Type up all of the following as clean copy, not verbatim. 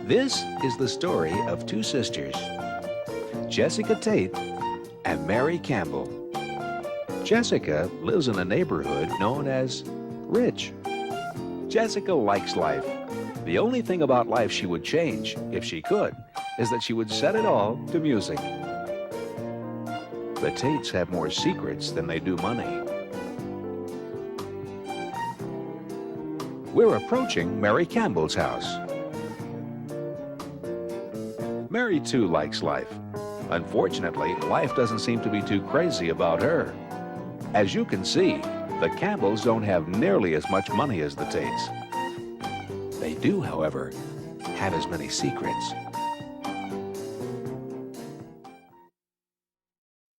This is the story of two sisters, Jessica Tate and Mary Campbell. Jessica lives in a neighborhood known as Rich. Jessica likes life. The only thing about life she would change, if she could, is that she would set it all to music. The Tates have more secrets than they do money. We're approaching Mary Campbell's house. Mary, too, likes life. Unfortunately, life doesn't seem to be too crazy about her. As you can see, the Campbells don't have nearly as much money as the Tates. They do, however, have as many secrets.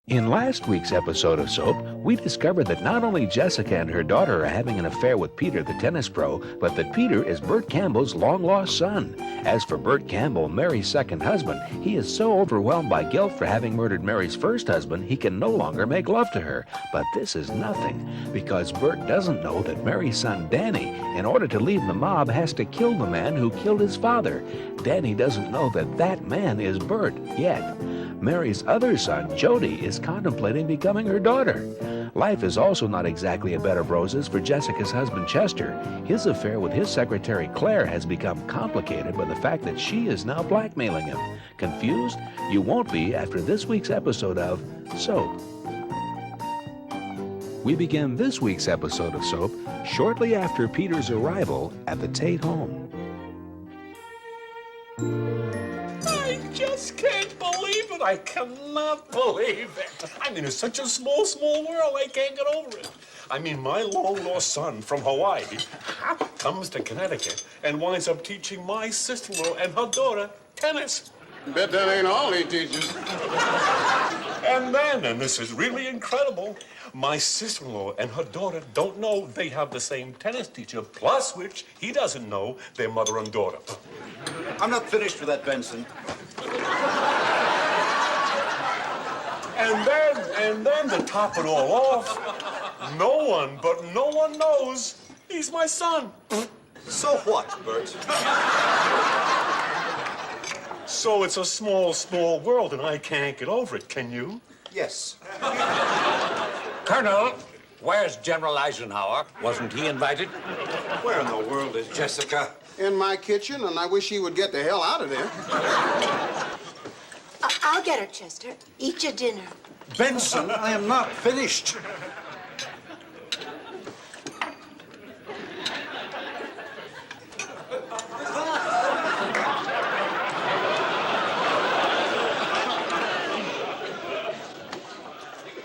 In last week's episode of Soap, we discovered that not only Jessica and her daughter are having an affair with Peter, the tennis pro, but that Peter is Bert Campbell's long-lost son. As for Bert Campbell, Mary's second husband, he is so overwhelmed by guilt for having murdered Mary's first husband, he can no longer make love to her. But this is nothing, because Bert doesn't know that Mary's son, Danny, in order to leave the mob, has to kill the man who killed his father. Danny doesn't know that that man is Bert yet. Mary's other son, Jody, is contemplating becoming her daughter. Life is also not exactly a bed of roses for Jessica's husband, Chester. His affair with his secretary, Claire, has become complicated by the fact that she is now blackmailing him. Confused? You won't be after this week's episode of Soap. We begin this week's episode of Soap shortly after Peter's arrival at the Tate home. I just can't believe it. I cannot believe it. I mean, it's such a small, small world. I can't get over it. I mean, my long-lost son from Hawaii comes to Connecticut and winds up teaching my sister-in-law and her daughter tennis. Bet that ain't all he teaches. And then, and this is really incredible, my sister-in-law and her daughter don't know they have the same tennis teacher, plus which he doesn't know their mother and daughter. I'm not finished with that, Benson. And then to top it all off, no one knows he's my son. So what, Bert? So it's a small, small world, and I can't get over it. Can you? Yes. Colonel, where's General Eisenhower? Wasn't he invited? Where in the world is Jessica? In my kitchen, and I wish he would get the hell out of there. I'll get her, Chester. Eat your dinner. Benson, I am not finished.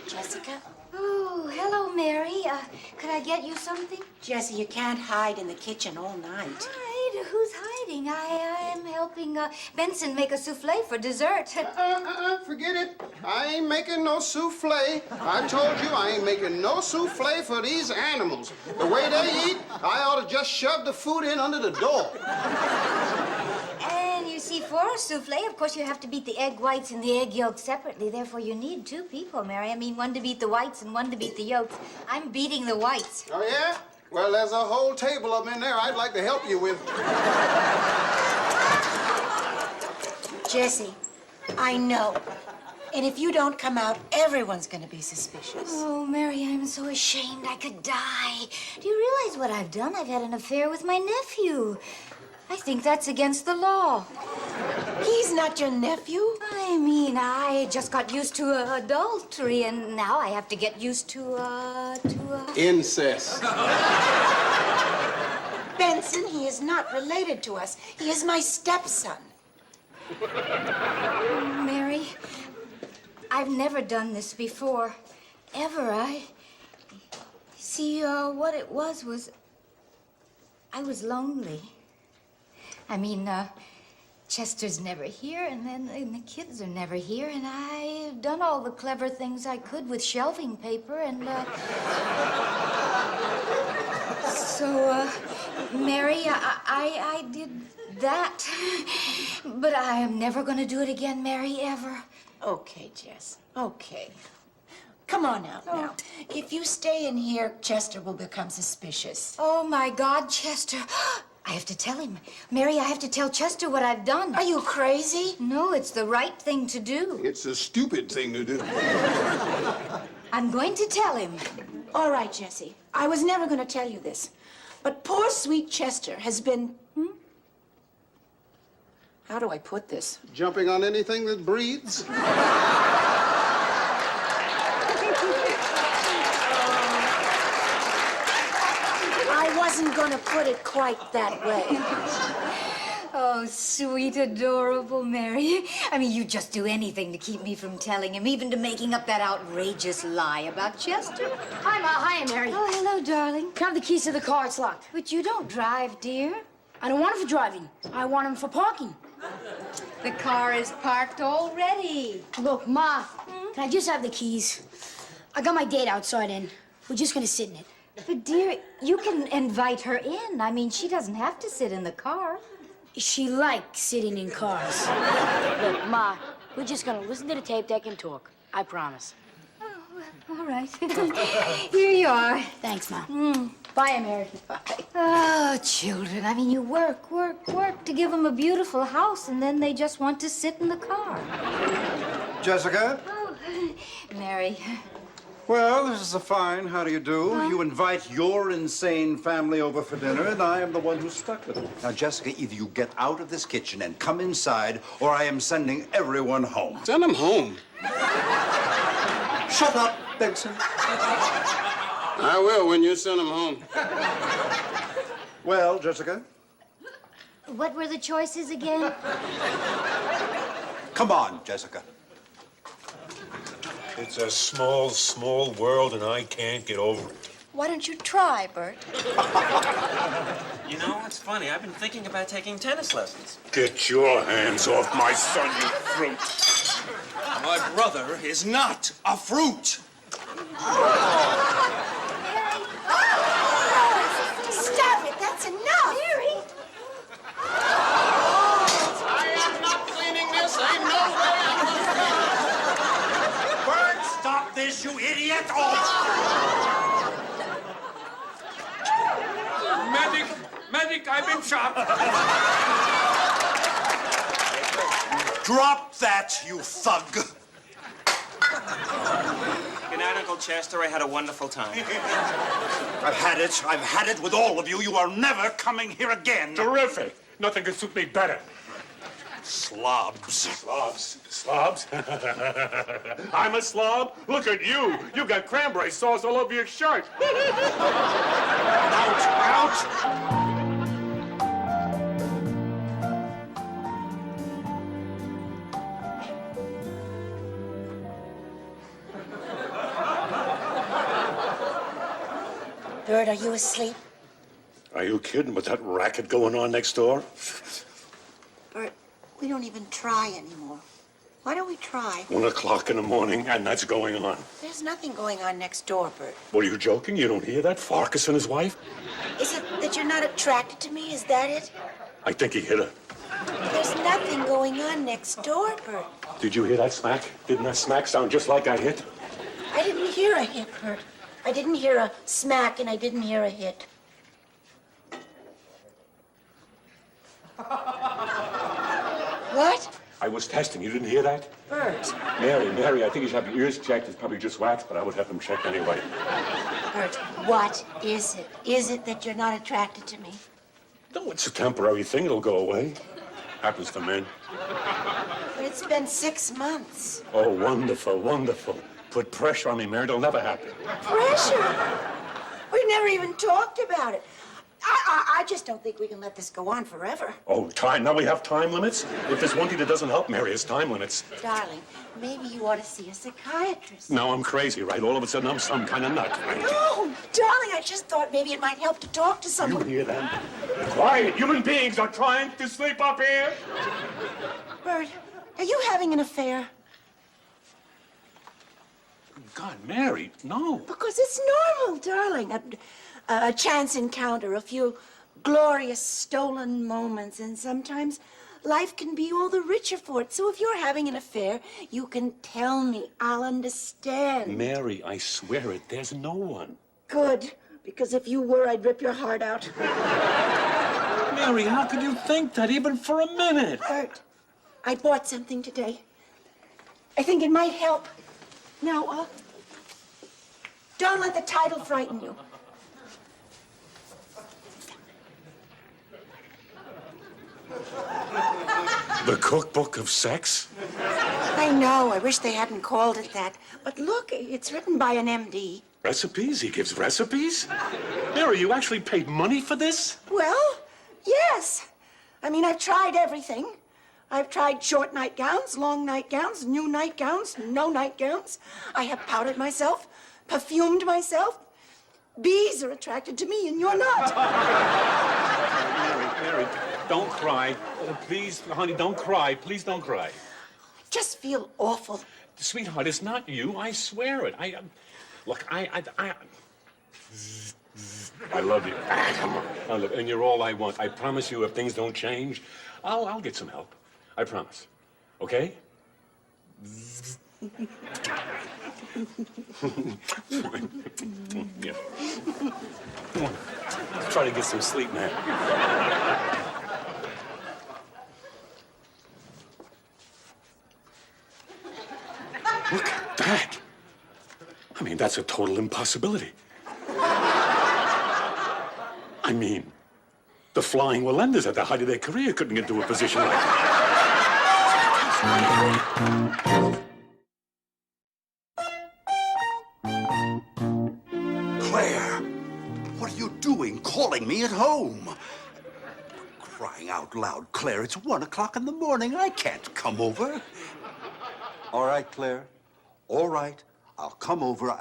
Jessica? Oh, hello, Mary. Could I get you something? Jesse, you can't hide in the kitchen all night. Hide? Who's hiding? I am helping Benson make a souffle for dessert. Forget it. I ain't making no souffle. I told you I ain't making no souffle for these animals. The way they eat, I ought to just shove the food in under the door. And you see, for a souffle, of course, you have to beat the egg whites and the egg yolks separately. Therefore, you need two people, Mary. I mean, one to beat the whites and one to beat the yolks. I'm beating the whites. Oh, yeah? Well, there's a whole table of them in there I'd like to help you with. Jesse, I know. And if you don't come out, everyone's going to be suspicious. Oh, Mary, I'm so ashamed I could die. Do you realize what I've done? I've had an affair with my nephew. I think that's against the law. He's not your nephew. I mean, I just got used to adultery, and now I have to get used to Incest. Benson, he is not related to us. He is my stepson. Mary, I've never done this before. Ever. See, what it was I was lonely. I mean, Chester's never here, and the kids are never here, and I've done all the clever things I could with shelving paper, and, so, Mary, I did that. But I am never going to do it again, Mary, ever. Okay, Jess. Okay. Come on out now. If you stay in here, Chester will become suspicious. Oh, my God, Chester. I have to tell him. Mary, I have to tell Chester what I've done. Are you crazy? No, it's the right thing to do. It's a stupid thing to do. I'm going to tell him. All right, Jessie. I was never going to tell you this. But poor sweet Chester has been... How do I put this? Jumping on anything that breathes? I wasn't going to put it quite that way. Oh, sweet, adorable Mary. I mean, you'd just do anything to keep me from telling him, even to making up that outrageous lie about Chester. Hi, Ma. Hi, Mary. Oh, hello, darling. Can I have the keys to the car? It's locked. But you don't drive, dear. I don't want him for driving. I want him for parking. The car is parked already. Look, Ma, can I just have the keys? I got my date outside and we're just gonna sit in it. But, dear, you can invite her in. I mean, she doesn't have to sit in the car. She likes sitting in cars. Look, Ma, we're just gonna listen to the tape deck and talk. I promise. All right. Here you are. Thanks, Ma. Bye, Mary. Bye. Oh, children. I mean, you work to give them a beautiful house, and then they just want to sit in the car. Jessica? Oh, Mary. Well, this is a fine. How do you do? You invite your insane family over for dinner, and I am the one who's stuck with it. Now, Jessica, either you get out of this kitchen and come inside, or I am sending everyone home. Send them home. Shut up, Benson. I will when you send them home. Well, Jessica? What were the choices again? Come on, Jessica. It's a small, small world, and I can't get over it. Why don't you try, Bert? You know, it's funny. I've been thinking about taking tennis lessons. Get your hands off my son, you fruit. My brother is not a fruit. Stop it. That's enough. Mary. I am not cleaning this. Ain't no way I'm Bert, stop this, you idiot! Oh. Medic, I've been shot. Drop that, you thug. Good night, Uncle Chester. I had a wonderful time. I've had it with all of you. You are never coming here again. Terrific. Nothing could suit me better. Slobs. Slobs? I'm a slob? Look at you. You got cranberry sauce all over your shirt. Out. Bert, are you asleep? Are you kidding with that racket going on next door? Bert, we don't even try anymore. Why don't we try? 1 o'clock in the morning, and that's going on. There's nothing going on next door, Bert. What, are you joking? You don't hear that? Farkas and his wife? Is it that you're not attracted to me? Is that it? I think he hit her. There's nothing going on next door, Bert. Did you hear that smack? Didn't that smack sound just like I hit? I didn't hear a hit, Bert. I didn't hear a smack, and I didn't hear a hit. What? I was testing. You didn't hear that? Bert. Mary, I think you should have your ears checked. It's probably just wax, but I would have them checked anyway. Bert, what is it? Is it that you're not attracted to me? No, it's a temporary thing. It'll go away. Happens to men. But it's been 6 months. Oh, wonderful. Put pressure on me, Mary. It'll never happen. Pressure? We never even talked about it. I just don't think we can let this go on forever. Oh, time. Now we have time limits? If there's one thing that doesn't help, Mary, it's time limits. Darling, maybe you ought to see a psychiatrist. Now I'm crazy, right? All of a sudden I'm some kind of nut. Right? No, darling, I just thought maybe it might help to talk to You someone. hear that? Quiet. Human beings are trying to sleep up here. Bert, are you having an affair? God, Mary, no. Because it's normal, darling. A chance encounter, a few glorious stolen moments, and sometimes life can be all the richer for it. So if you're having an affair, you can tell me. I'll understand. Mary, I swear it. There's no one. Good, because if you were, I'd rip your heart out. Mary, how could you think that even for a minute? Bert, I bought something today. I think it might help. Now, don't let the title frighten you. The cookbook of sex? I know, I wish they hadn't called it that. But look, it's written by an MD. Recipes? He gives recipes? Mary, you actually paid money for this? Well, yes. I mean, I've tried everything. I've tried short nightgowns, long nightgowns, new nightgowns, no nightgowns. I have powdered myself, perfumed myself. Bees are attracted to me, and you're not. Mary, don't cry. Please, honey, don't cry. Please don't cry. I just feel awful. Sweetheart, it's not you. I swear it. Look, I love you. Come on. I love, and you're all I want. I promise you, if things don't change, I'll get some help. I promise. Okay? Yeah. Come on. Let's try to get some sleep, man. Look at that. I mean, that's a total impossibility. I mean, the Flying Walenders at the height of their career couldn't get to a position like that. Claire, what are you doing calling me at home? Crying out loud, Claire, it's 1 o'clock in the morning. I can't come over. All right, Claire. All right. I'll come over.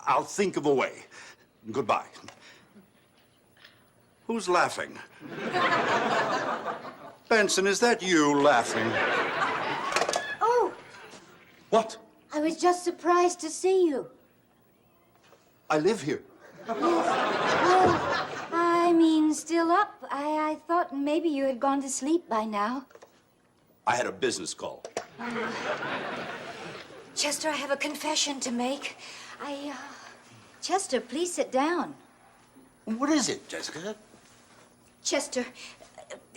I'll think of a way. Goodbye. Who's laughing? Benson, is that you laughing? Oh, What? I was just surprised to see you. I live here. Well, I mean, still up. I thought maybe you had gone to sleep by now. I had a business call. Chester, I have a confession to make. Chester, please sit down. What is it, Jessica? Chester,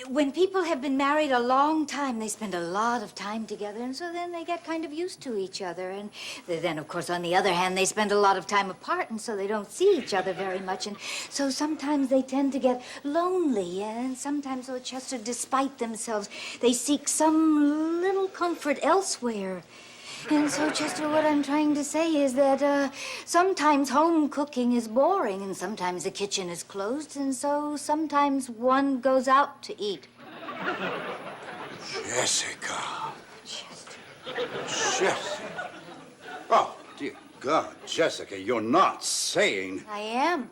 when people have been married a long time, they spend a lot of time together, and so then they get kind of used to each other. And then, of course, on the other hand, they spend a lot of time apart, and so they don't see each other very much. And so sometimes they tend to get lonely, and sometimes, oh, Chester, despite themselves, they seek some little comfort elsewhere. And so, Chester, what I'm trying to say is that sometimes home cooking is boring, and sometimes the kitchen is closed, and so sometimes one goes out to eat. Jessica. Chester. Jessica. Oh, dear God, Jessica, you're not saying... I am.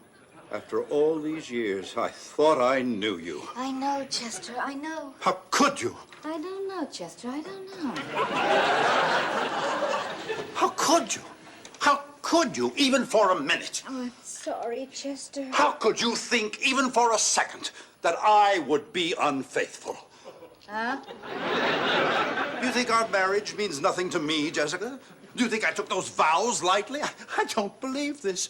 After all these years, I thought I knew you. I know, Chester, I know. How could you? I don't know, Chester, I don't know. How could you? How could you, even for a minute? Oh, I'm sorry, Chester. How could you think, even for a second, that I would be unfaithful? Huh? You think our marriage means nothing to me, Jessica? Do you think I took those vows lightly? I don't believe this.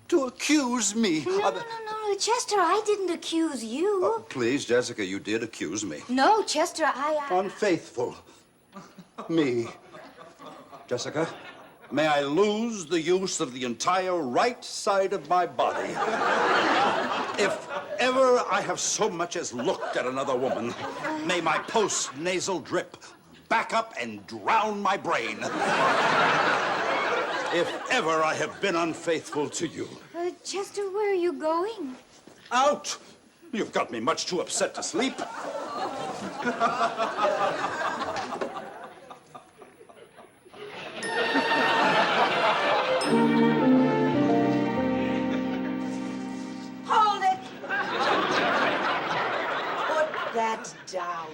To accuse me. No, Chester, I didn't accuse you. Oh, please, Jessica, you did accuse me. No, Chester, I... Unfaithful. Me. Jessica, may I lose the use of the entire right side of my body. If ever I have so much as looked at another woman, may my post-nasal drip back up and drown my brain. If ever I have been unfaithful to you. Chester, where are you going? Out! You've got me much too upset to sleep. Hold it! Put that down.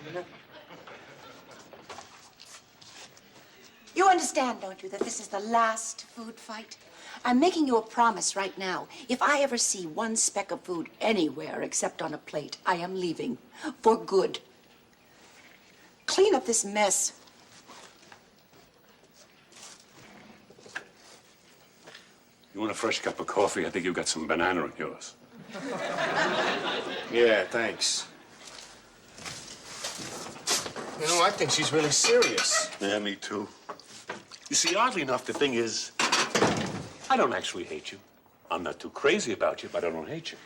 You understand, don't you, that this is the last food fight? I'm making you a promise right now. If I ever see one speck of food anywhere except on a plate, I am leaving. For good. Clean up this mess. You want a fresh cup of coffee? I think you've got some banana in yours. Yeah, thanks. You know, I think she's really serious. Yeah, me too. You see, oddly enough, the thing is, I don't actually hate you. I'm not too crazy about you, but I don't hate you.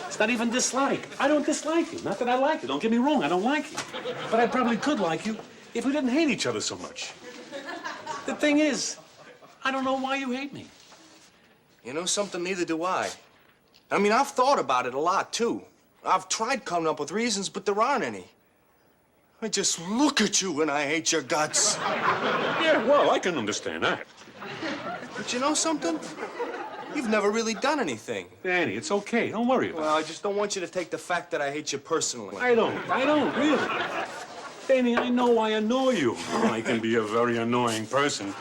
It's not even dislike. I don't dislike you. Not that I like you. Don't get me wrong, I don't like you. But I probably could like you if we didn't hate each other so much. The thing is, I don't know why you hate me. You know something? Neither do I. I mean, I've thought about it a lot, too. I've tried coming up with reasons, but there aren't any. I just look at you and I hate your guts. Yeah, well, I can understand that. But you know something? You've never really done anything. Danny, it's okay. Don't worry about it. Well, I just don't want you to take the fact that I hate you personally. I don't, really. Danny, I know I annoy you. I can be a very annoying person.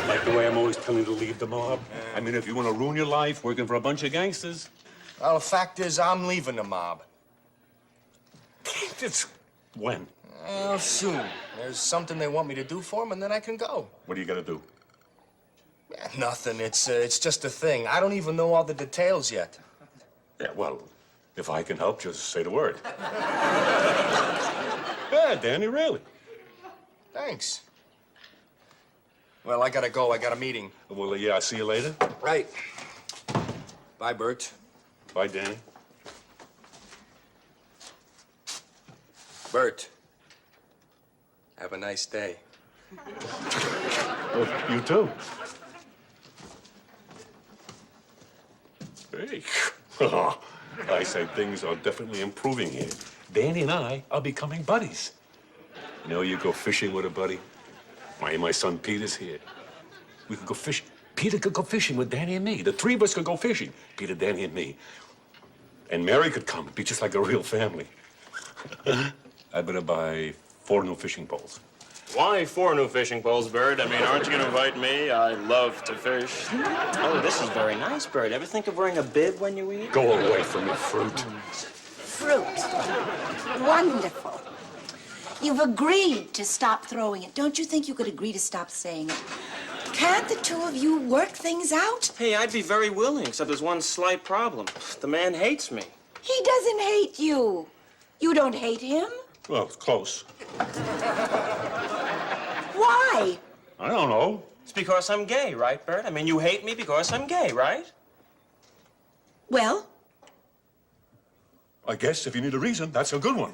Like the way I'm always telling you to leave the mob. I mean, if you want to ruin your life working for a bunch of gangsters. Well, the fact is, I'm leaving the mob. It's when? Well, soon. There's something they want me to do for them, and then I can go. What are you gonna do? Nothing. It's just a thing. I don't even know all the details yet. Yeah, well, if I can help, just say the word. Yeah, Danny, really. Thanks. Well, I gotta go. I got a meeting. Well, yeah, I'll see you later. Right. Bye, Bert. Bye, Danny. Bert. Have a nice day. Oh, you too. Hey. I say things are definitely improving here. Danny and I are becoming buddies. You know, you go fishing with a buddy. My son Peter's here. We could go fishing. Peter could go fishing with Danny and me. The three of us could go fishing. Peter, Danny, and me. And Mary could come. It'd be just like a real family. I better buy 4 new fishing poles. Why 4 new fishing poles, Bird? I mean, aren't you going to invite me? I love to fish. Oh, this is very nice, Bird. Ever think of wearing a bib when you eat? Go away from your fruit. Fruit. Wonderful. You've agreed to stop throwing it. Don't you think you could agree to stop saying it? Can't the two of you work things out? Hey, I'd be very willing, except there's one slight problem. The man hates me. He doesn't hate you. You don't hate him? Well, it's close. Why? I don't know. It's because I'm gay, right, Bird? I mean, you hate me because I'm gay, right? Well? I guess if you need a reason, that's a good one.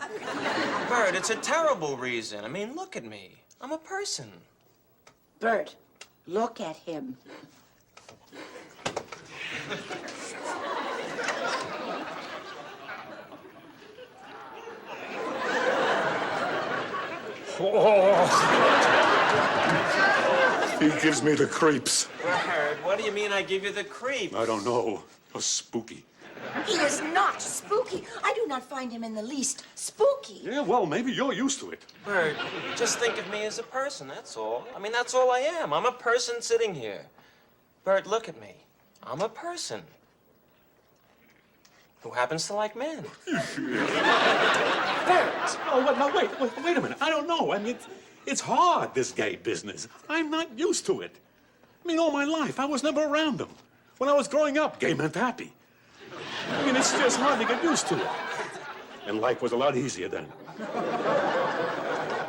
Bird, it's a terrible reason. I mean, look at me. I'm a person. Bert, look at him. Oh. He gives me the creeps. Bird, what do you mean I give you the creep? I don't know. You're spooky. He is not spooky. I do not find him in the least spooky. Yeah, well, maybe you're used to it. Bird, just think of me as a person, that's all. I mean, that's all I am. I'm a person sitting here. Bird, look at me. I'm a person who happens to like men. Oh, wait a minute. I don't know. I mean, it's hard, this gay business. I'm not used to it. I mean, all my life, I was never around them. When I was growing up, gay meant happy. I mean, it's just hard to get used to it. And life was a lot easier then.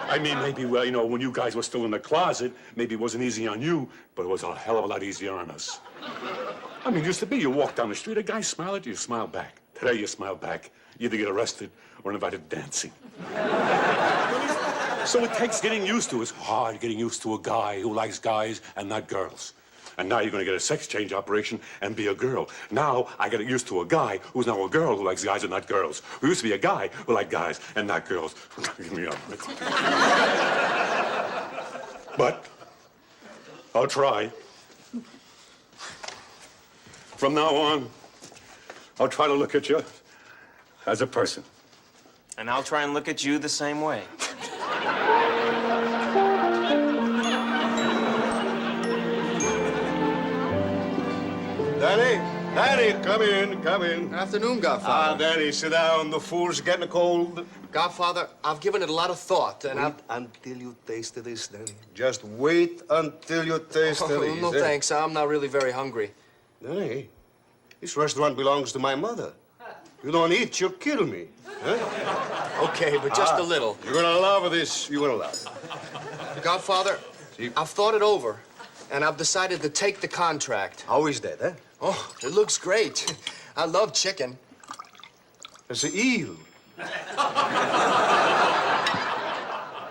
I mean, maybe, well, you know, when you guys were still in the closet, maybe it wasn't easy on you, but it was a hell of a lot easier on us. I mean, it used to be you walk down the street, a guy smiled at you, you smile back. Today you smile back. You either get arrested or invited dancing. So it takes getting used to. It's hard getting used to a guy who likes guys and not girls. And now you're going to get a sex change operation and be a girl. Now I get used to a guy who's now a girl who likes guys and not girls. Who used to be a guy who liked guys and not girls. Give me up. But I'll try. From now on, I'll try to look at you as a person. And I'll try and look at you the same way. Danny, come in. Afternoon, Godfather. Danny, sit down. The food's getting cold. Godfather, I've given it a lot of thought, and Wait until you taste this, Danny. Just wait until you taste this. No, thanks. I'm not really very hungry. Danny, this restaurant belongs to my mother. You don't eat, you'll kill me. Huh? Okay, but just a little. You're gonna love this. You're gonna love it. Godfather, I've thought it over, and I've decided to take the contract. How is that, huh? Oh, it looks great. I love chicken. It's an eel.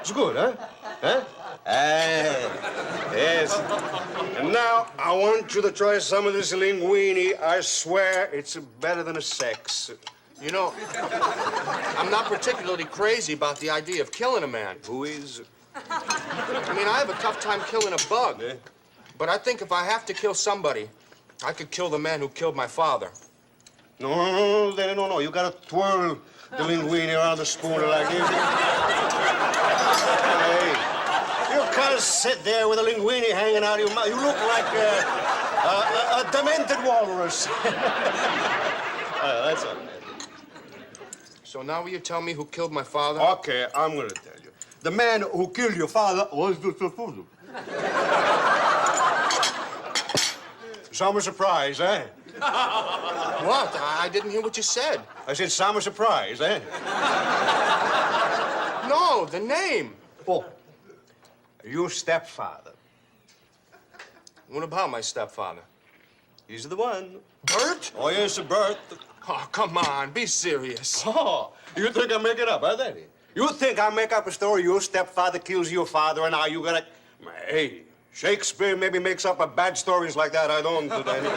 It's good, huh? Huh? Yes. And now, I want you to try some of this linguine. I swear it's better than a sex. You know, I'm not particularly crazy about the idea of killing a man. Who is? I mean, I have a tough time killing a bug. Yeah. But I think if I have to kill somebody, I could kill the man who killed my father. No, Danny, no. You gotta twirl the linguine around the spoon like this. Hey, you can't sit there with a linguine hanging out of your mouth. You look like a demented walrus. That's all. So now will you tell me who killed my father? Okay, I'm gonna tell you. The man who killed your father was the father. Summer surprise, eh? What? I didn't hear what you said. I said summer surprise, eh? No, the name. Oh, your stepfather. What about my stepfather? He's the one. Bert? Oh, yes, Bert. Oh, come on, be serious. Oh, you think I make it up, huh, Daddy? You think I make up a story your stepfather kills your father and now you gotta... Hey, Shakespeare maybe makes up a bad stories like that. I don't, Daddy.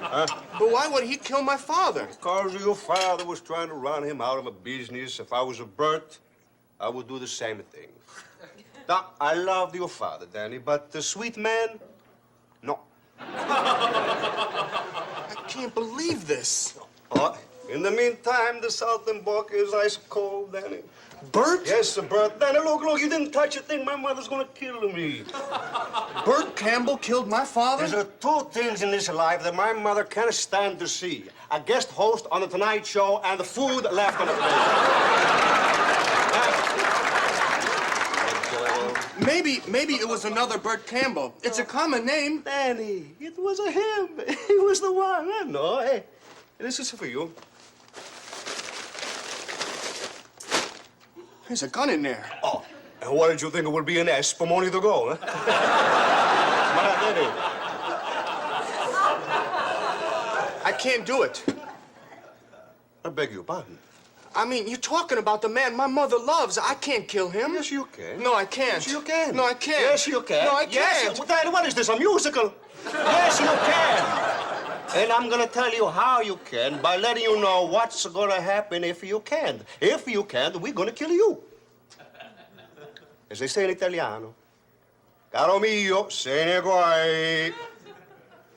Huh? But why would he kill my father? Because your father was trying to run him out of a business. If I was a Bert, I would do the same thing. Now, I loved your father, Danny, but the sweet man, no. I can't believe this. Oh, in the meantime, the Southern book is ice cold, Danny. Bert? Yes, Bert. Danny, look, you didn't touch a thing. My mother's gonna kill me. Bert Campbell killed my father? There's two things in this life that my mother can't stand to see. A guest host on The Tonight Show and the food left on the plate. Maybe it was another Bert Campbell. It's a common name. Danny, it was a him. He was the one. I know. Hey, this is for you. There's a gun in there. Oh, and what did you think it would be an S for money to go, huh? Danny. I can't do it. I beg your pardon. I mean, you're talking about the man my mother loves. I can't kill him. Yes, you can. No, I can't. Yes, you can. No, I can't. Yes, you can. No, I can't. Yes, Danny, what is this, a musical? Yes, you can. And I'm gonna tell you how you can by letting you know what's gonna happen if you can't. If you can't, we're gonna kill you. As they say in Italiano. Caro mio, se ne guai.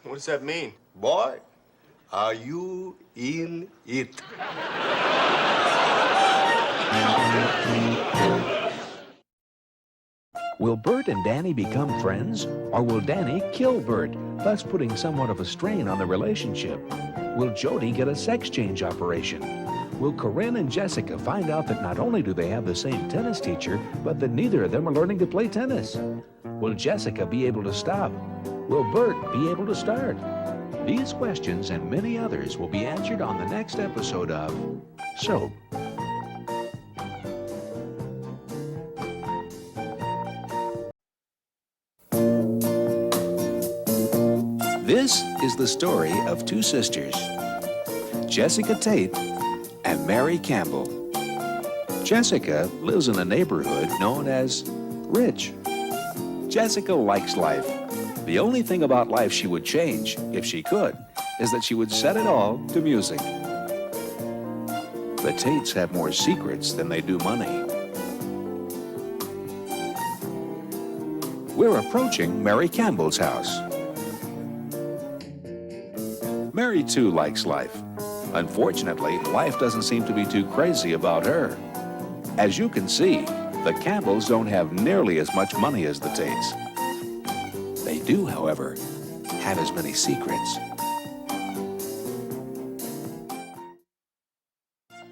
What does that mean? Boy, are you in it? Will Bert and Danny become friends, or will Danny kill Bert, thus putting somewhat of a strain on the relationship? Will Jody get a sex change operation? Will Corinne and Jessica find out that not only do they have the same tennis teacher, but that neither of them are learning to play tennis? Will Jessica be able to stop? Will Bert be able to start? These questions and many others will be answered on the next episode of Soap. This is the story of two sisters, Jessica Tate and Mary Campbell. Jessica lives in a neighborhood known as Rich. Jessica likes life. The only thing about life she would change, if she could, is that she would set it all to music. The Tates have more secrets than they do money. We're approaching Mary Campbell's house. Mary, too, likes life. Unfortunately, life doesn't seem to be too crazy about her. As you can see, the Campbells don't have nearly as much money as the Tates. They do, however, have as many secrets.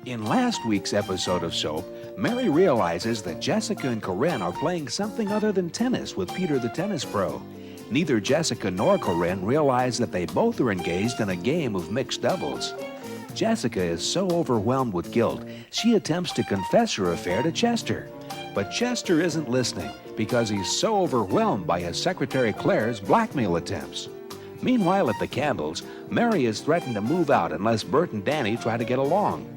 In last week's episode of Soap, Mary realizes that Jessica and Corinne are playing something other than tennis with Peter the tennis pro. Neither Jessica nor Corinne realize that they both are engaged in a game of mixed doubles. Jessica is so overwhelmed with guilt, she attempts to confess her affair to Chester. But Chester isn't listening because he's so overwhelmed by his secretary Claire's blackmail attempts. Meanwhile, at the Campbells, Mary is threatened to move out unless Bert and Danny try to get along.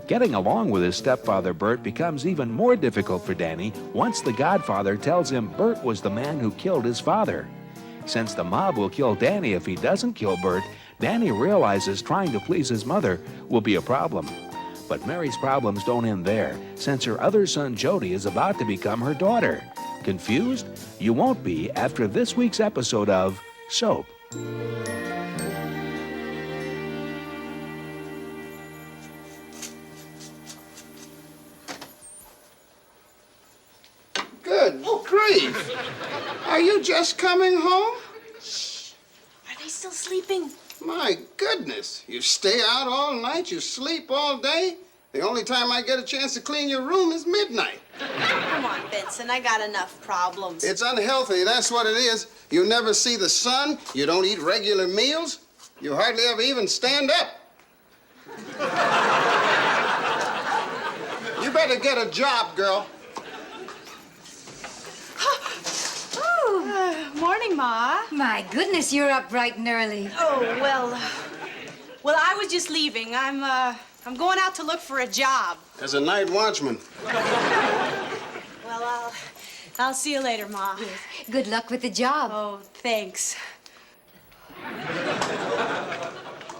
Getting along with his stepfather Bert becomes even more difficult for Danny once the godfather tells him Bert was the man who killed his father. Since the mob will kill Danny if he doesn't kill Bert, Danny realizes trying to please his mother will be a problem. But Mary's problems don't end there, since her other son Jody is about to become her daughter. Confused? You won't be after this week's episode of Soap. Good grief. Are you just coming home? Are they still sleeping? My goodness. You stay out all night, you sleep all day. The only time I get a chance to clean your room is midnight. Come on, Benson, I got enough problems. It's unhealthy, that's what it is. You never see the sun, you don't eat regular meals, you hardly ever even stand up. You better get a job, girl. Morning, Ma. My goodness, you're up bright and early. Oh, well, I was just leaving. I'm going out to look for a job. As a night watchman. Well, I'll see you later, Ma. Yes. Good luck with the job. Oh, thanks.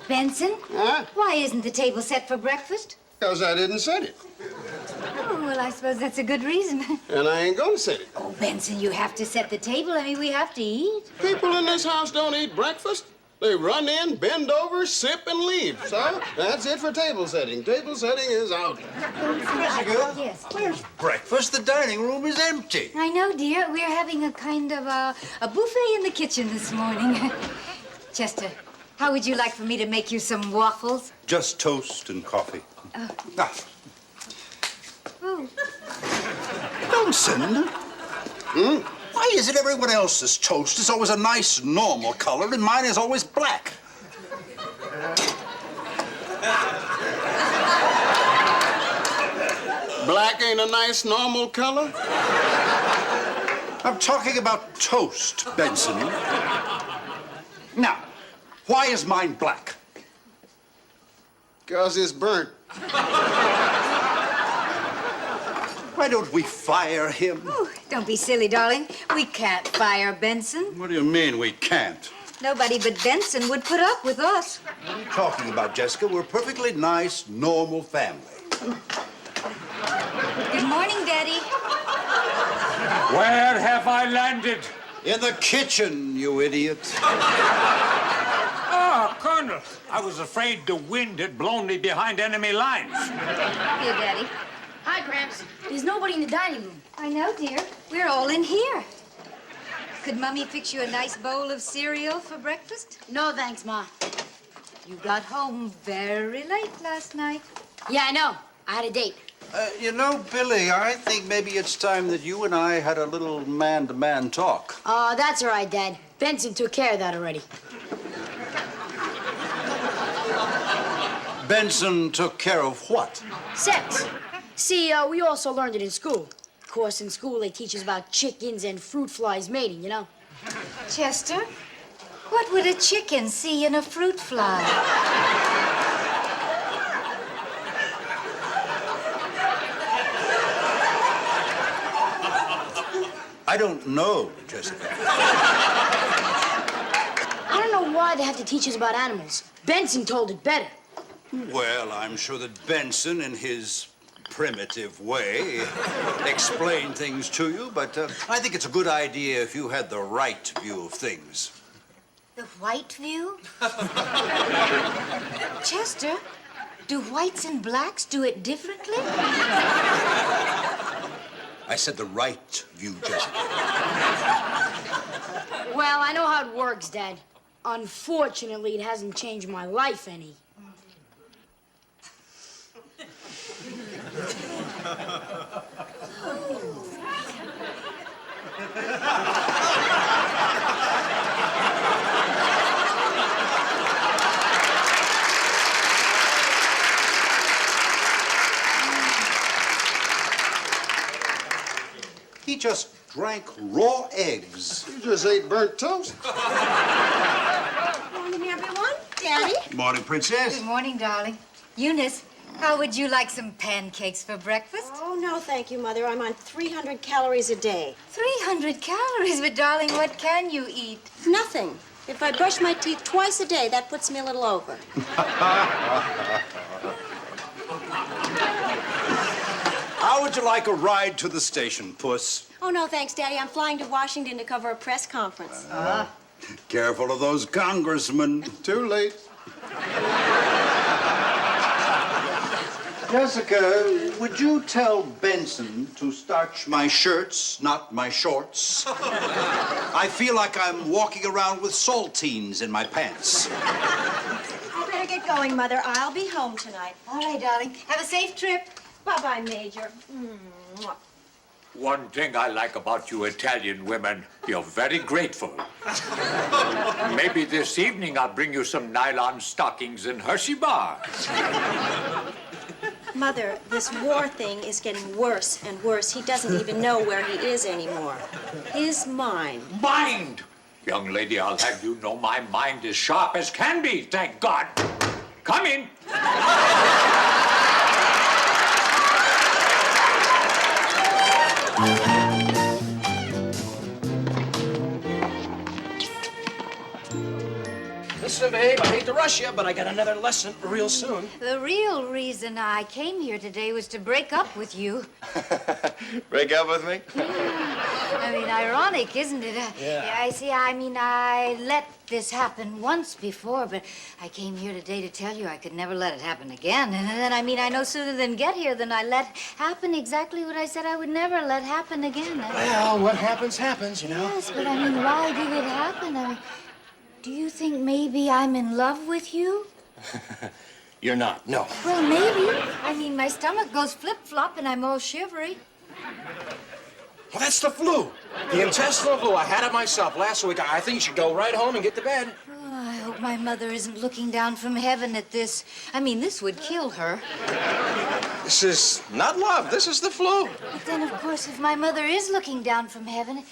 Benson? Huh? Why isn't the table set for breakfast? Because I didn't set it. Oh, well, I suppose that's a good reason. And I ain't gonna set it. Oh, Benson, you have to set the table. I mean, we have to eat. People in this house don't eat breakfast. They run in, bend over, sip, and leave. So, that's it for table setting. Table setting is out. Jessica? Yes. Where's breakfast? The dining room is empty. I know, dear. We're having a kind of a buffet in the kitchen this morning. Chester, how would you like for me to make you some waffles? Just toast and coffee. Ah. Oh. Benson? Why is it everyone else's toast is always a nice, normal color, and mine is always black? Black ain't a nice, normal color? I'm talking about toast, Benson. Now, why is mine black? 'Cause it's burnt. Why don't we fire him? Oh, don't be silly, darling. We can't fire Benson. What do you mean we can't? Nobody but Benson would put up with us. What are you talking about, Jessica? We're a perfectly nice, normal family. Good morning, Daddy. Where have I landed? In the kitchen, you idiot. Ah, Colonel. I was afraid the wind had blown me behind enemy lines. Here, Daddy. Hi, Gramps. There's nobody in the dining room. I know, dear. We're all in here. Could Mummy fix you a nice bowl of cereal for breakfast? No, thanks, Ma. You got home very late last night. Yeah, I know. I had a date. You know, Billy, I think maybe it's time that you and I had a little man-to-man talk. That's all right, Dad. Benson took care of that already. Benson took care of what? Sex. See, we also learned it in school. Of course, in school they teach us about chickens and fruit flies mating, you know? Chester, what would a chicken see in a fruit fly? I don't know, Jessica. I don't know why they have to teach us about animals. Benson told it better. Well, I'm sure that Benson, in his primitive way, explained things to you, but I think it's a good idea if you had the right view of things. The white view? Chester, do whites and blacks do it differently? I said the right view, Jessica. Well, I know how it works, Dad. Unfortunately, it hasn't changed my life any. He just drank raw eggs. You just ate burnt toast. Morning, everyone. Daddy. Morning, Princess. Good morning, darling. Eunice, how would you like some pancakes for breakfast? Oh, no, thank you, Mother. I'm on 300 calories a day. 300 calories, but darling, what can you eat? Nothing. If I brush my teeth twice a day, that puts me a little over. How would you like a ride to the station, Puss? Oh, no, thanks, Daddy. I'm flying to Washington to cover a press conference. Careful of those congressmen. Too late. Jessica, would you tell Benson to starch my shirts, not my shorts? I feel like I'm walking around with saltines in my pants. I better get going, Mother. I'll be home tonight. All right, darling. Have a safe trip. Bye-bye, Major. Mwah. One thing I like about you Italian women, you're very grateful. Maybe this evening I'll bring you some nylon stockings and Hershey bars. Mother, this war thing is getting worse and worse. He doesn't even know where he is anymore. His mind. Mind! Young lady, I'll have you know my mind is sharp as can be, thank God. Come in. Listen, babe, I hate to rush you, but I got another lesson real soon. The real reason I came here today was to break up with you. Break up with me? I mean, ironic, isn't it? I let this happen once before, but I came here today to tell you I could never let it happen again. And then, I no sooner than get here than I let happen exactly what I said I would never let happen again. Well, what happens, happens, you know. Yes, but why did it happen? Do you think maybe I'm in love with you? You're not, no. Well, maybe. My stomach goes flip-flop and I'm all shivery. Well, that's the flu. The intestinal flu. I had it myself last week. I think you should go right home and get to bed. Oh, I hope my mother isn't looking down from heaven at this. This would kill her. This is not love. This is the flu. But then, of course, if my mother is looking down from heaven,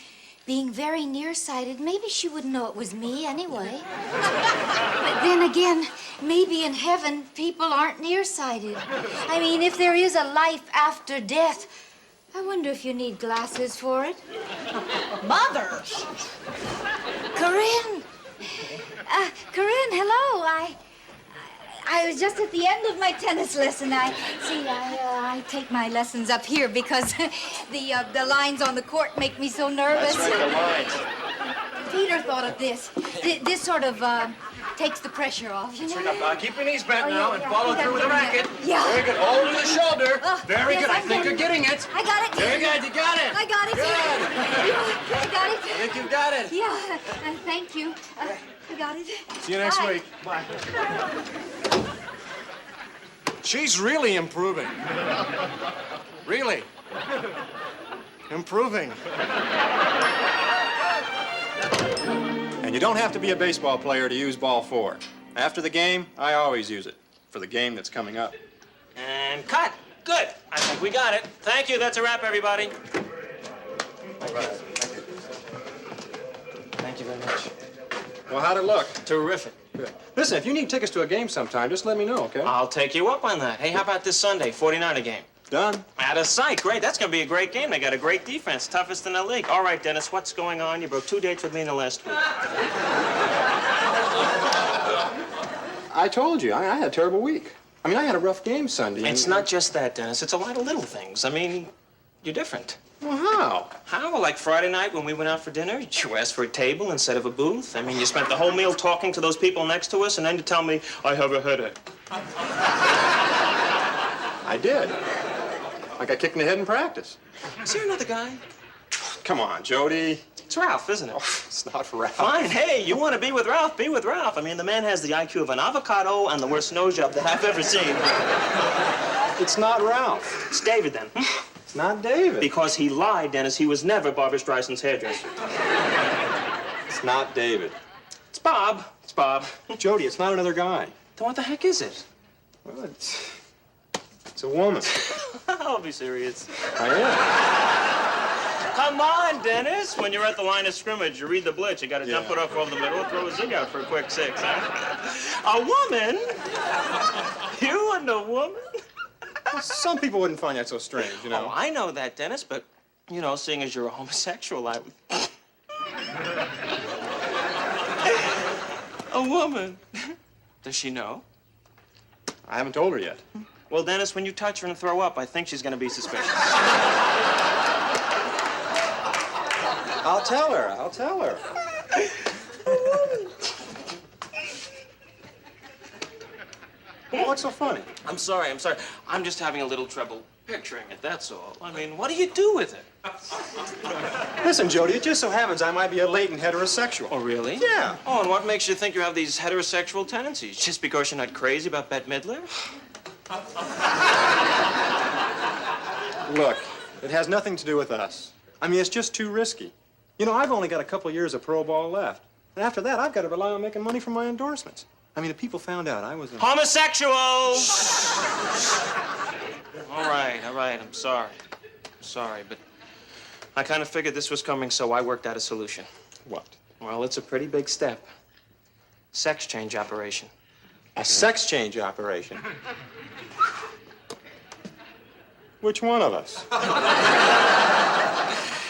being very nearsighted, maybe she wouldn't know it was me anyway. But then again, maybe in heaven, people aren't nearsighted. If there is a life after death, I wonder if you need glasses for it. Mother! Corinne! Corinne, hello. I was just at the end of my tennis lesson. I take my lessons up here because the lines on the court make me so nervous. That's right, the lines. Peter thought of this. This sort of takes the pressure off, you know? That's right. Keep your knees bent now and yeah, follow through with the racket. Yeah. Very good. Hold to the shoulder. Very yes, good. I I'm think getting you're getting it. I got it. Very good. You got it. I got it. Good. I got it. I think you got it. Yeah, thank you. I got it. See you next Bye. week. Bye. She's really improving. Really. Improving. And you don't have to be a baseball player to use ball 4. After the game, I always use it for the game that's coming up. And cut. Good. I think we got it. Thank you. That's a wrap, everybody. Thank you very much. Well, how'd it look? Terrific. Good. Listen, if you need tickets to a game sometime, just let me know, okay? I'll take you up on that. Hey, how about this Sunday, 49er game? Done. Out of sight. Great. That's going to be a great game. They got a great defense, toughest in the league. All right, Dennis, what's going on? You broke 2 dates with me in the last week. I told you, I had a terrible week. I had a rough game Sunday. It's not just that, Dennis. It's a lot of little things. You're different. Well, how? How? Well, like Friday night when we went out for dinner, you asked for a table instead of a booth. You spent the whole meal talking to those people next to us, and then you tell me, I have a headache. I did. I got kicked in the head in practice. Is there another guy? Come on, Jody. It's Ralph, isn't it? Oh, it's not Ralph. Fine. Hey, you want to be with Ralph? Be with Ralph. The man has the IQ of an avocado and the worst nose job that I've ever seen. It's not Ralph. It's David, then. It's not David. Because he lied, Dennis. He was never Barbra Streisand's hairdresser. It's not David. It's Bob. It's Bob. Jody, it's not another guy. Then what the heck is it? Well, it's a woman. I'll be serious. I am. Come on, Dennis. When you're at the line of scrimmage, you read the blitz. You got to dump it off over the middle, throw a zig out for a quick 6, huh? A woman? You and a woman? Well, some people wouldn't find that so strange, you know. Oh, I know that, Dennis, but, you know, seeing as you're a homosexual, I would... A woman. Does she know? I haven't told her yet. Well, Dennis, when you touch her and throw up, I think she's going to be suspicious. I'll tell her. I'll tell her. What's so funny? I'm sorry. I'm just having a little trouble picturing it, that's all. I mean, what do you do with it? Listen, Jody, it just so happens I might be a latent heterosexual. Oh, really? Yeah. Oh, and what makes you think you have these heterosexual tendencies? Just because you're not crazy about Bette Midler? Look, it has nothing to do with us. I mean, it's just too risky. You know, I've only got a couple years of pro ball left. And after that, I've got to rely on making money from my endorsements. I mean, if people found out I was a... Homosexual! All right. I'm sorry, but I kind of figured this was coming, so I worked out a solution. What? Well, it's a pretty big step. Sex change operation. A sex change operation? Which one of us?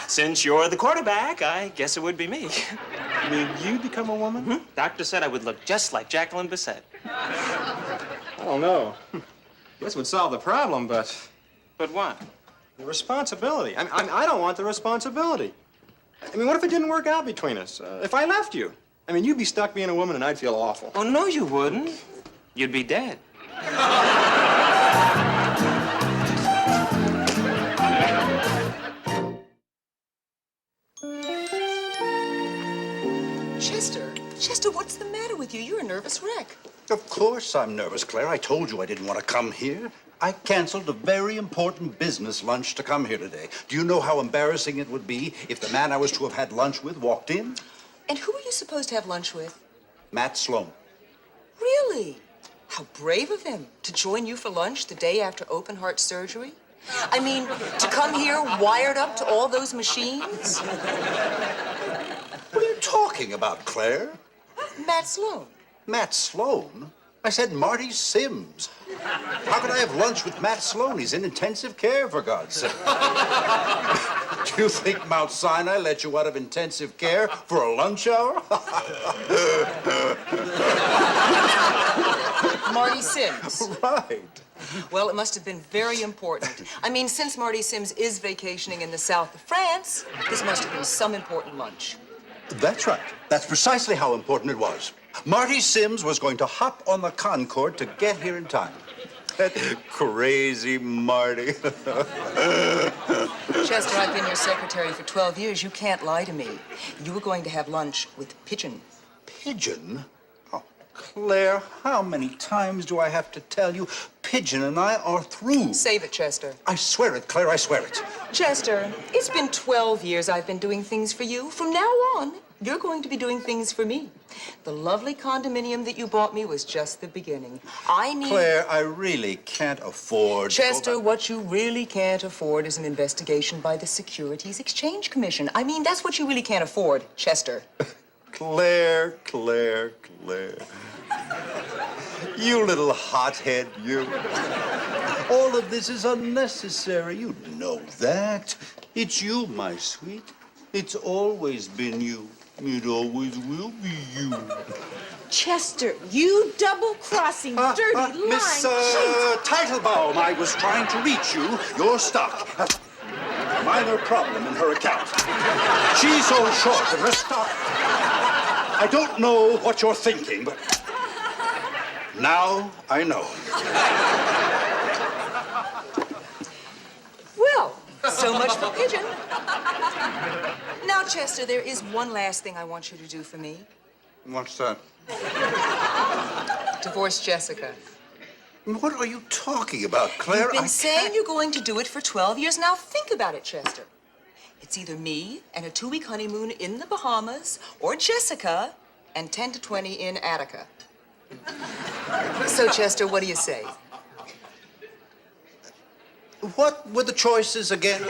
Since you're the quarterback, I guess it would be me. You mean you become a woman? Mm-hmm. Doctor said I would look just like Jacqueline Bisset. I don't know. This would solve the problem, but... But what? The responsibility. I don't want the responsibility. I mean, what if it didn't work out between us? If I left you? I mean, you'd be stuck being a woman and I'd feel awful. Oh, no, you wouldn't. You'd be dead. Chester, what's the matter with you? You're a nervous wreck. Of course I'm nervous, Claire. I told you I didn't want to come here. I canceled a very important business lunch to come here today. Do you know how embarrassing it would be if the man I was to have had lunch with walked in? And who were you supposed to have lunch with? Matt Sloan. Really? How brave of him to join you for lunch the day after open heart surgery. I mean, to come here wired up to all those machines. What are you talking about, Claire? Matt Sloan. Matt Sloan? I said Marty Sims. How could I have lunch with Matt Sloan? He's in intensive care, for God's sake. Do you think Mount Sinai let you out of intensive care for a lunch hour? Marty Sims. Right. Well, it must have been very important. I mean, since Marty Sims is vacationing in the south of France, this must have been some important lunch. That's right. That's precisely how important it was. Marty Sims was going to hop on the Concorde to get here in time. That crazy Marty. Chester, I've been your secretary for 12 years. You can't lie to me. You were going to have lunch with Pigeon. Pigeon? Oh, Claire, how many times do I have to tell you? Pigeon and I are through. Save it, Chester. I swear it, Claire, I swear it. Chester, it's been 12 years I've been doing things for you. From now on, you're going to be doing things for me. The lovely condominium that you bought me was just the beginning. I need... Claire, I really can't afford... Chester, what you really can't afford is an investigation by the Securities Exchange Commission. I mean, that's what you really can't afford, Chester. Claire. You little hothead, you. All of this is unnecessary. You know that. It's you, my sweet. It's always been you. It always will be you. Chester, you double-crossing, dirty, lying Miss cheat. Teitelbaum, I was trying to reach you. You're stuck. Minor problem in her account. She's so short of her stock. I don't know what you're thinking, but now I know. Well, so much for Pigeon. Now, Chester, there is one last thing I want you to do for me. What's that? Divorce Jessica. What are you talking about, Claire? You've been saying you're going to do it for 12 years. Now, think about it, Chester. It's either me and a 2-week honeymoon in the Bahamas, or Jessica and 10 to 20 in Attica. So, Chester, what do you say? What were the choices again?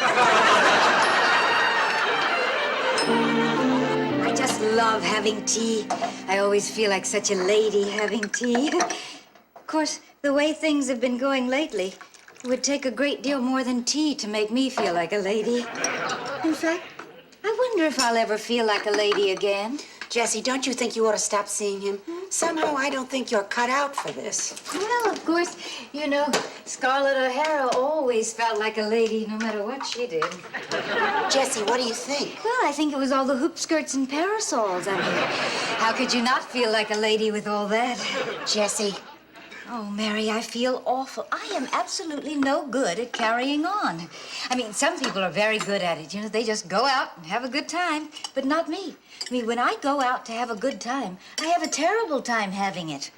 love having tea. I always feel like such a lady having tea. Of course, the way things have been going lately, it would take a great deal more than tea to make me feel like a lady. In fact, I wonder if I'll ever feel like a lady again. Jessie, don't you think you ought to stop seeing him? Somehow I don't think you're cut out for this. Well, of course, you know, Scarlett O'Hara always felt like a lady no matter what she did. Jessie, what do you think? Well, I think it was all the hoop skirts and parasols. I mean, how could you not feel like a lady with all that? Jessie. Oh, Mary, I feel awful. I am absolutely no good at carrying on. I mean, some people are very good at it. You know, they just go out and have a good time, but not me. I mean, when I go out to have a good time, I have a terrible time having it.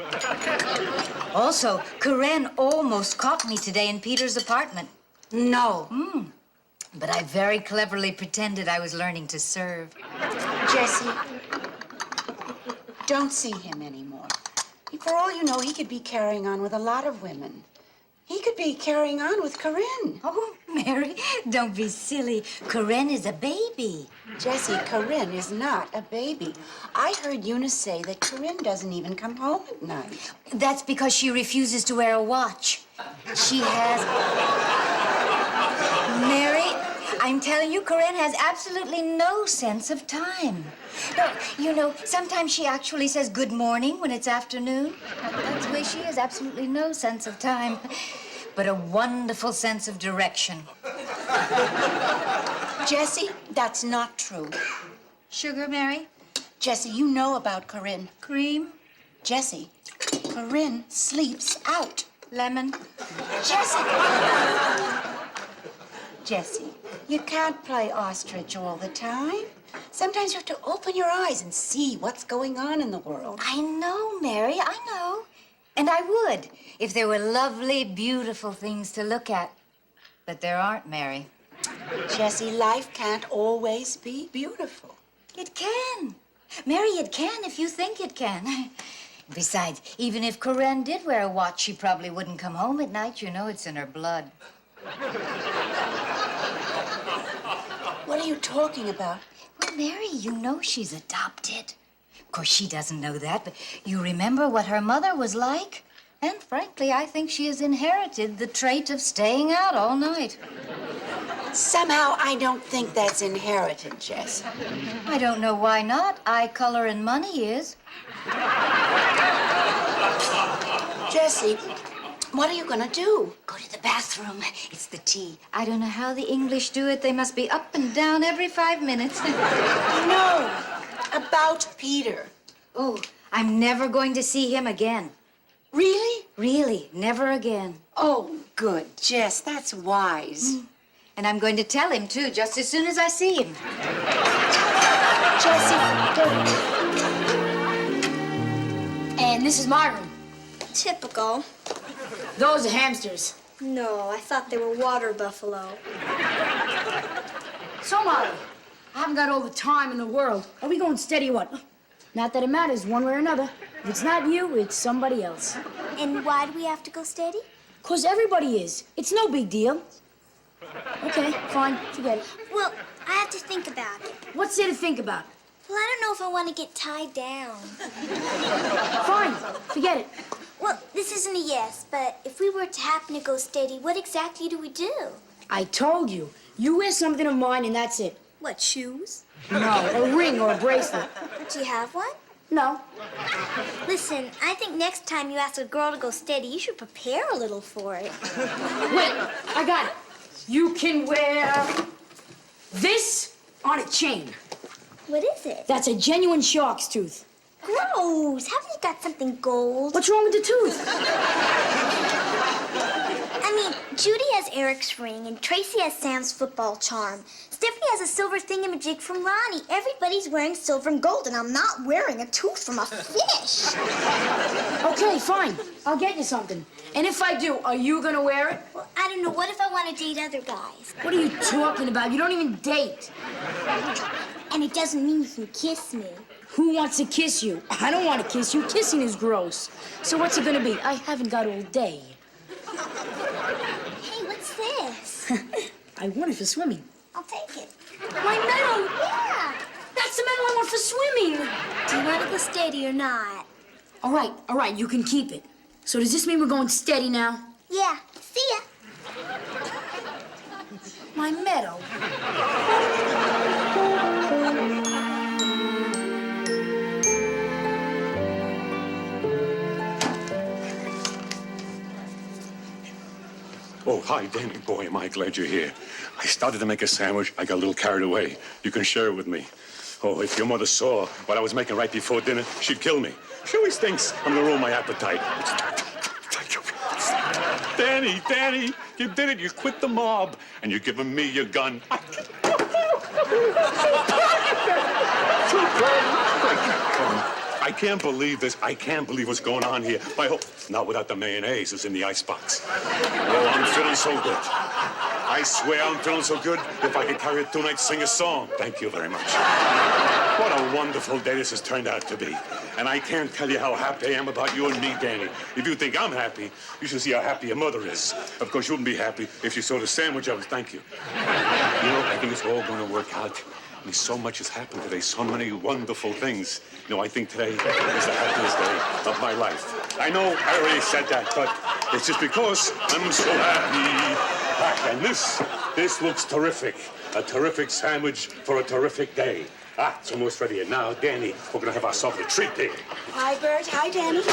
Also, Karen almost caught me today in Peter's apartment. No. But I very cleverly pretended I was learning to serve. Jessie, don't see him anymore. For all you know, he could be carrying on with a lot of women. He could be carrying on with Corinne. Oh, Mary, don't be silly. Corinne is a baby. Jessie, Corinne is not a baby. I heard Eunice say that Corinne doesn't even come home at night. That's because she refuses to wear a watch. She has... Mary, I'm telling you, Corinne has absolutely no sense of time. No, you know, sometimes she actually says good morning when it's afternoon. That's the way she has absolutely no sense of time, but a wonderful sense of direction. Jessie, that's not true. Sugar, Mary? Jessie, you know about Corinne. Cream? Jessie, Corinne sleeps out. Lemon? Jessie, you can't play ostrich all the time. Sometimes you have to open your eyes and see what's going on in the world. I know, Mary, I know. And I would, if there were lovely, beautiful things to look at. But there aren't, Mary. Jessie, life can't always be beautiful. It can. Mary, it can if you think it can. Besides, even if Corinne did wear a watch, she probably wouldn't come home at night. You know it's in her blood. What are you talking about? Well, Mary, you know she's adopted. Of course, she doesn't know that, but you remember what her mother was like? And frankly, I think she has inherited the trait of staying out all night. Somehow, I don't think that's inherited, Jess. I don't know why not. Eye color and money is. Jessie, what are you gonna do? Go to the bathroom. It's the tea. I don't know how the English do it. They must be up and down every 5 minutes. No, about Peter. Oh, I'm never going to see him again. Really? Really, never again. Oh, good, Jess, that's wise. And I'm going to tell him, too, just as soon as I see him. Jessie, And this is my room. Typical. Those are hamsters. No, I thought they were water buffalo. So, Molly, I haven't got all the time in the world. Are we going steady or what? Not that it matters one way or another. If it's not you, it's somebody else. And why do we have to go steady? 'Cause everybody is. It's no big deal. Okay, fine, forget it. Well, I have to think about it. What's there to think about? Well, I don't know if I want to get tied down. Fine, forget it. Well, this isn't a yes, but if we were to happen to go steady, what exactly do we do? I told you. You wear something of mine and that's it. What, shoes? No, a ring or a bracelet. Do you have one? No. Listen, I think next time you ask a girl to go steady, you should prepare a little for it. Wait, I got it. You can wear this on a chain. What is it? That's a genuine shark's tooth. Gross! Haven't you got something gold? What's wrong with the tooth? I mean, Judy has Eric's ring, and Tracy has Sam's football charm. Stephanie has a silver thingamajig from Ronnie. Everybody's wearing silver and gold, and I'm not wearing a tooth from a fish. Okay, fine. I'll get you something. And if I do, are you gonna wear it? Well, I don't know. What if I want to date other guys? What are you talking about? You don't even date. And it doesn't mean you can kiss me. Who wants to kiss you? I don't want to kiss you. Kissing is gross. So what's it gonna be? I haven't got all day. Hey, what's this? I want it for swimming. I'll take it. My medal! Yeah! That's the medal only one for swimming. Do you want to go steady or not? All right, you can keep it. So does this mean we're going steady now? Yeah. See ya. My meadow. Oh, hi, Danny. Boy, am I glad you're here. I started to make a sandwich. I got a little carried away. You can share it with me. Oh, if your mother saw what I was making right before dinner, she'd kill me. She always thinks I'm gonna ruin my appetite. Danny, you did it. You quit the mob, and you're giving me your gun. I can't believe this. I can't believe what's going on here. I hope not without the mayonnaise that's in the icebox. Oh, I'm feeling so good. I swear I'm feeling so good. If I could carry it 2 nights, sing a song. Thank you very much. What a wonderful day this has turned out to be. And I can't tell you how happy I am about you and me, Danny. If you think I'm happy, you should see how happy your mother is. Of course, you wouldn't be happy if she saw the sandwich I was. Thank you. You know, I think it's all going to work out. I mean, so much has happened today, so many wonderful things. You know, I think today is the happiest day of my life. I know I already said that, but it's just because I'm so happy. And this looks terrific. A terrific sandwich for a terrific day. It's almost ready. And now, Danny, we're going to have ourselves a treat here. Hi, Bert. Hi, Danny.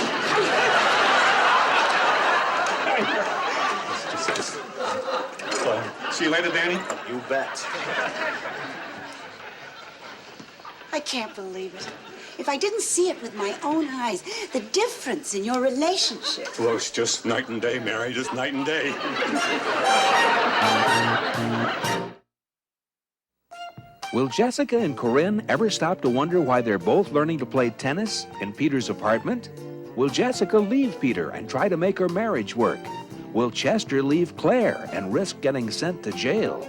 See you later, Danny. You bet. I can't believe it. If I didn't see it with my own eyes, the difference in your relationship. Well, it's just night and day, Mary, just night and day. Will Jessica and Corinne ever stop to wonder why they're both learning to play tennis in Peter's apartment? Will Jessica leave Peter and try to make her marriage work? Will Chester leave Claire and risk getting sent to jail?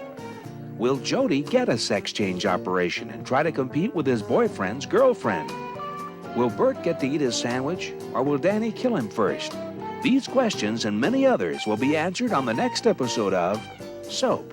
Will Jody get a sex change operation and try to compete with his boyfriend's girlfriend? Will Bert get to eat his sandwich, or will Danny kill him first? These questions and many others will be answered on the next episode of Soap.